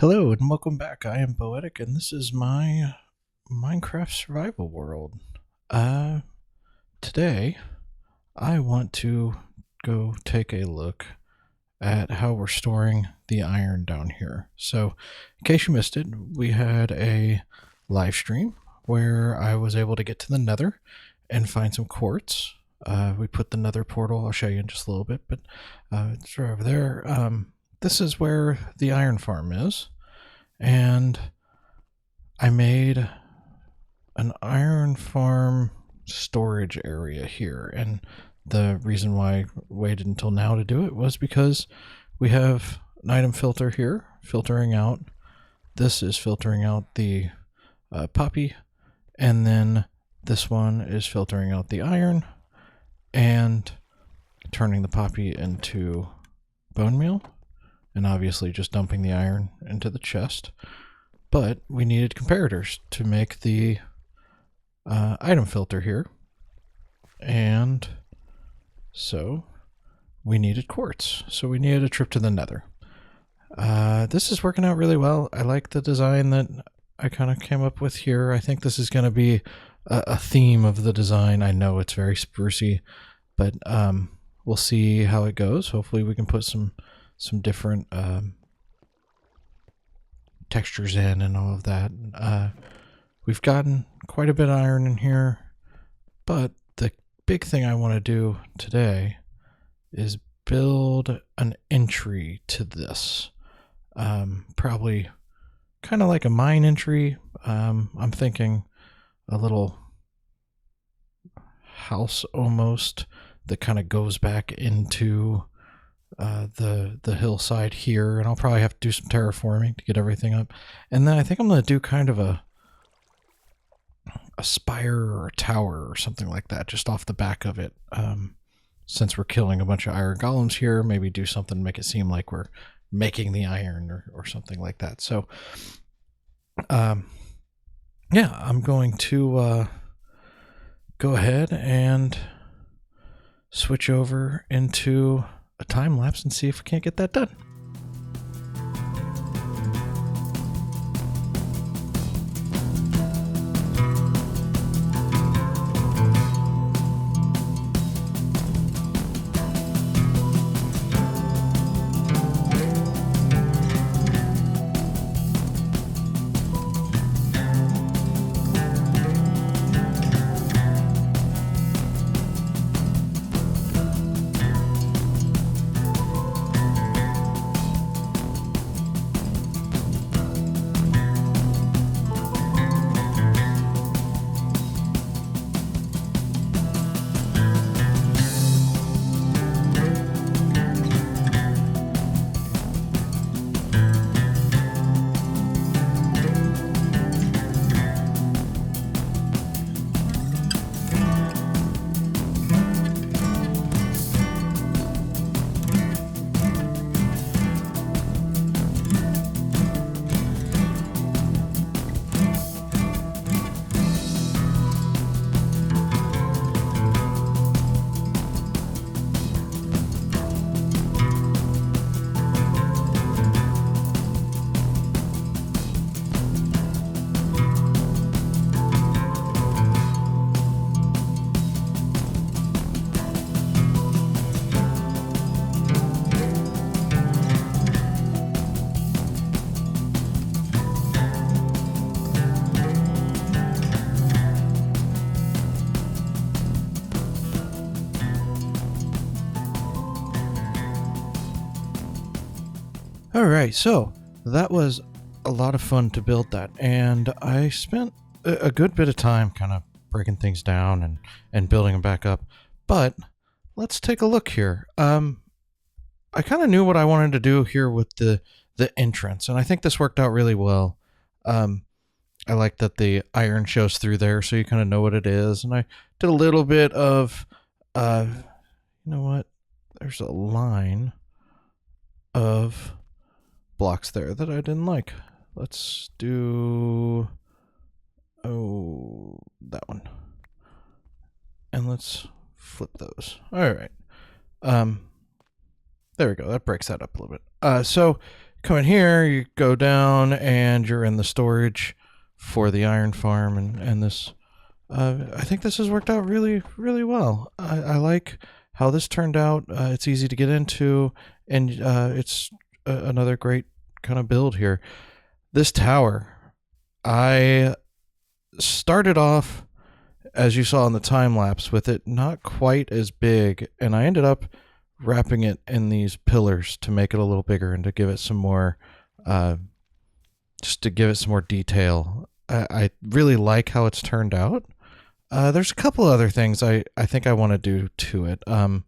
Hello and welcome back. I am Poetic and this is my Minecraft survival world. Uh Today I want to go take a look at how we're storing the iron down here. So, in case you missed it, we had a live stream where I was able to get to the Nether and find some quartz. We put the Nether portal. I'll show you in just a little bit, but it's right over there. This is where the iron farm is. And I made an iron farm storage area here. And the reason why I waited until now to do it was because we have an item filter here, filtering out. This is filtering out the poppy. And then this one is filtering out the iron and turning the poppy into bone meal. And obviously just dumping the iron into the chest. But we needed comparators to make the item filter here. And so we needed quartz. So we needed a trip to the Nether. This is working out really well. I like the design that I kind of came up with here. I think this is going to be a theme of the design. I know it's very sprucey, but we'll see how it goes. Hopefully we can put some different textures in and all of that. We've gotten quite a bit of iron in here, but the big thing I want to do today is build an entry to this. Probably kind of like a mine entry. I'm thinking a little house almost that kind of goes back into the hillside here, and I'll probably have to do some terraforming to get everything up. And then I think I'm going to do kind of a spire or a tower or something like that just off the back of it. Since we're killing a bunch of iron golems here, maybe do something to make it seem like we're making the iron or something like that. So yeah, I'm going to go ahead and switch over into a time lapse and see if we can't get that done. Alright, so that was a lot of fun to build that, and I spent a good bit of time kind of breaking things down and building them back up. But let's take a look here. I kind of knew what I wanted to do here with the entrance, and I think this worked out really well. I like that the iron shows through there, so you kind of know what it is. And I did a little bit of, you know what? There's a line of blocks there that I didn't like. Let's do that one, and let's flip those. All right. There we go. That breaks that up a little bit. So come in here, you go down, and you're in the storage for the iron farm, and this. I think this has worked out really, really well. I like how this turned out. It's easy to get into, and it's another great kind of build here. This tower, I started off, as you saw in the time lapse, with it not quite as big, and I ended up wrapping it in these pillars to make it a little bigger and to give it some more, just to give it some more detail. I really like how it's turned out. There's a couple other things I think I want to do to it. I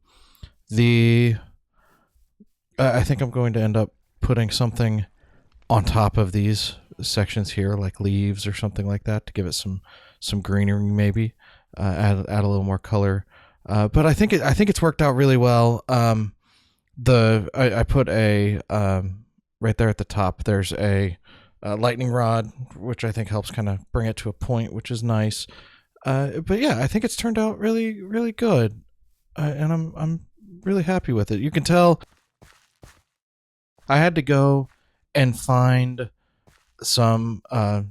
think I'm going to end up putting something on top of these sections here, like leaves or something like that, to give it some greenery, maybe add a little more color. But I think it's worked out really well. I put a right there at the top. There's a lightning rod, which I think helps kind of bring it to a point, which is nice. But yeah, I think it's turned out really, really good, and I'm really happy with it. You can tell I had to go and find some of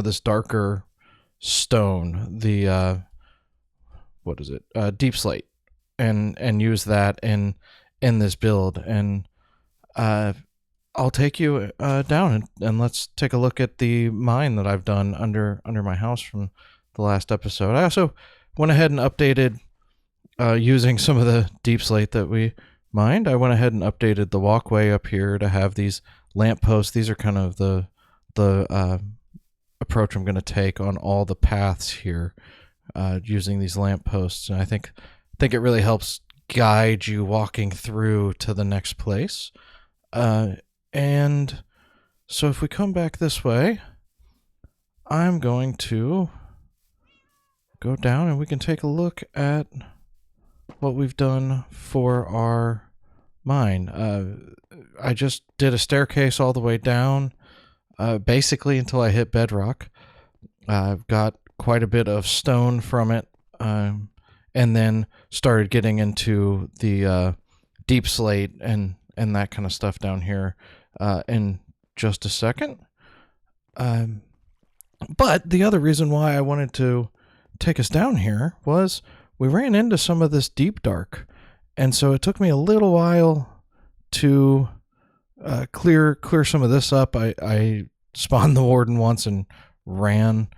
this darker stone, the what is it, deep slate, and use that in this build. And I'll take you down and let's take a look at the mine that I've done under my house from the last episode. I also went ahead and updated, using some of the deep slate that we mined. I went ahead and updated the walkway up here to have these lampposts. These are kind of the approach I'm going to take on all the paths here, using these lampposts. And I think it really helps guide you walking through to the next place. And so if we come back this way, I'm going to go down and we can take a look at what we've done for our mine. I just did a staircase all the way down, basically until I hit bedrock. I've got quite a bit of stone from it, and then started getting into the deep slate and that kind of stuff down here in just a second. But the other reason why I wanted to take us down here was we ran into some of this deep dark, and so it took me a little while to clear some of this up. I spawned the warden once and ran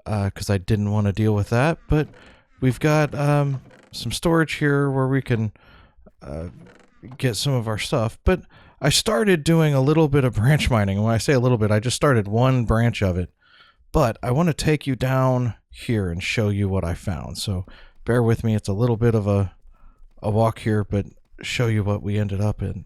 because I didn't want to deal with that, but we've got some storage here where we can get some of our stuff. But I started doing a little bit of branch mining. When I say a little bit, I just started one branch of it. But I want to take you down here and show you what I found. So bear with me. It's a little bit of a walk here, but show you what we ended up in.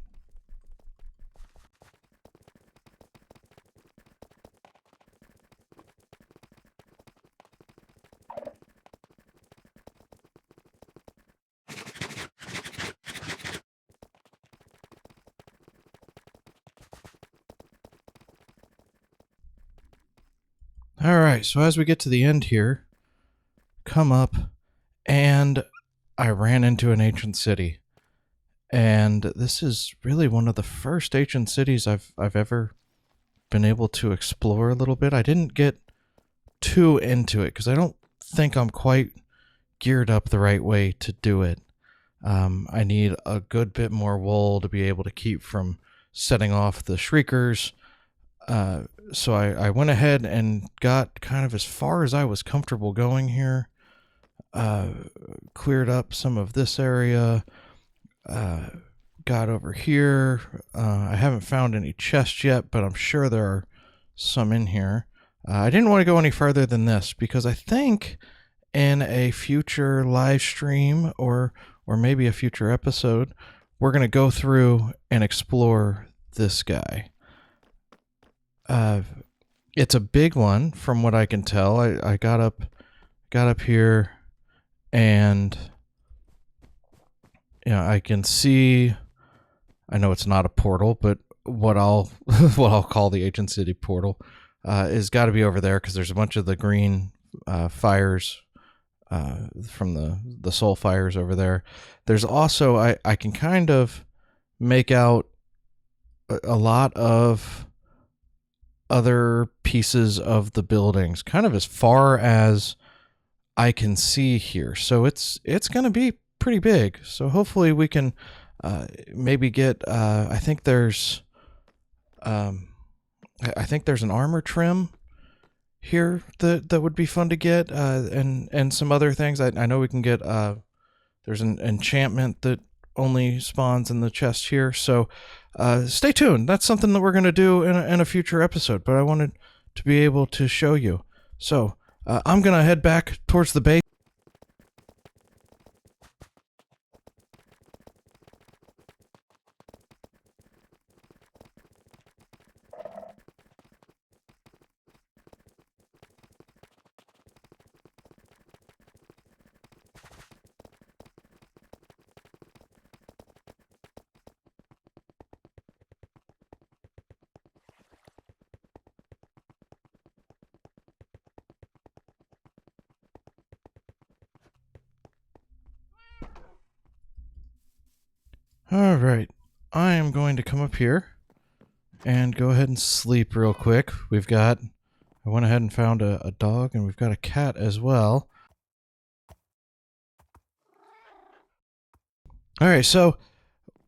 All right, so as we get to the end here, come up, and I ran into an ancient city. And this is really one of the first ancient cities I've ever been able to explore a little bit. I didn't get too into it because I don't think I'm quite geared up the right way to do it. I need a good bit more wool to be able to keep from setting off the shriekers. So I went ahead and got kind of as far as I was comfortable going here. Cleared up some of this area. Got over here. I haven't found any chests yet, but I'm sure there are some in here. I didn't want to go any further than this because I think in a future live stream or maybe a future episode, we're going to go through and explore this guy. It's a big one from what I can tell. I got up here and I can see, I know it's not a portal, but what I'll call the ancient city portal is got to be over there because there's a bunch of the green fires from the soul fires over there. There's also, I can kind of make out a lot of other pieces of the buildings, kind of as far as I can see here. So it's going to be pretty big. So hopefully we can maybe get. I think there's an armor trim here that would be fun to get, and some other things. I know we can get. There's an enchantment that only spawns in the chest here. So stay tuned. That's something that we're going to do in a future episode. But I wanted to be able to show you. So I'm going to head back towards the base. All right, I am going to come up here and go ahead and sleep real quick. I went ahead and found a dog, and we've got a cat as well. All right, so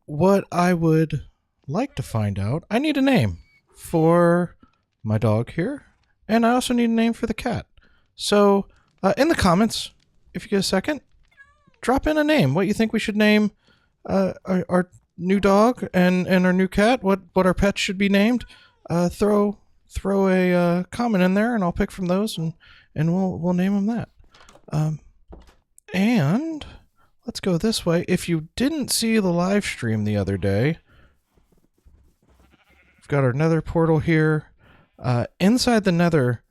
what I would like to find out, I need a name for my dog here, and I also need a name for the cat. So in the comments, if you get a second, drop in a name. What you think we should name our new dog and our new cat, what our pets should be named. Throw a comment in there, and I'll pick from those, and we'll name them that. And let's go this way. If you didn't see the live stream the other day, we've got our nether portal here. Inside the nether,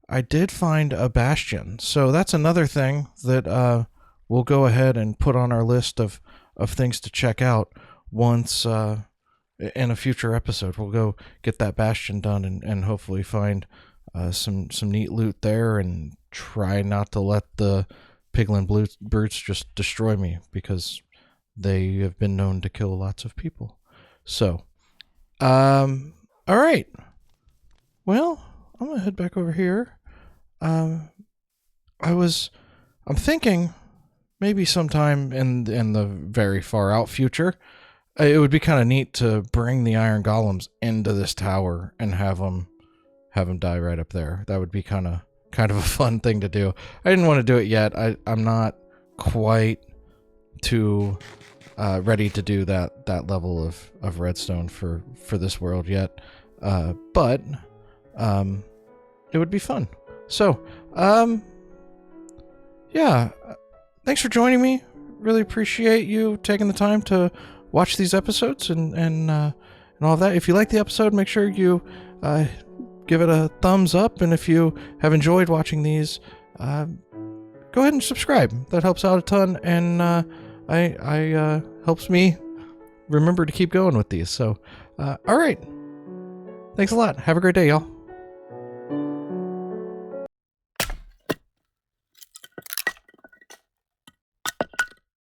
I did find a bastion, so that's another thing that we'll go ahead and put on our list of things to check out once in a future episode. We'll go get that bastion done and hopefully find some neat loot there, and try not to let the piglin brutes just destroy me, because they have been known to kill lots of people. So all right, well, I'm gonna head back over here. I'm thinking maybe sometime in the very far out future, it would be kind of neat to bring the iron golems into this tower and have them die right up there. That would be kind of a fun thing to do. I didn't want to do it yet. I'm not quite too ready to do that level of redstone for this world yet. But it would be fun. So yeah. Thanks for joining me. Really appreciate you taking the time to watch these episodes and all of that. If you like the episode, make sure you give it a thumbs up. And if you have enjoyed watching these, go ahead and subscribe. That helps out a ton, and I helps me remember to keep going with these. So, all right. Thanks a lot. Have a great day, y'all.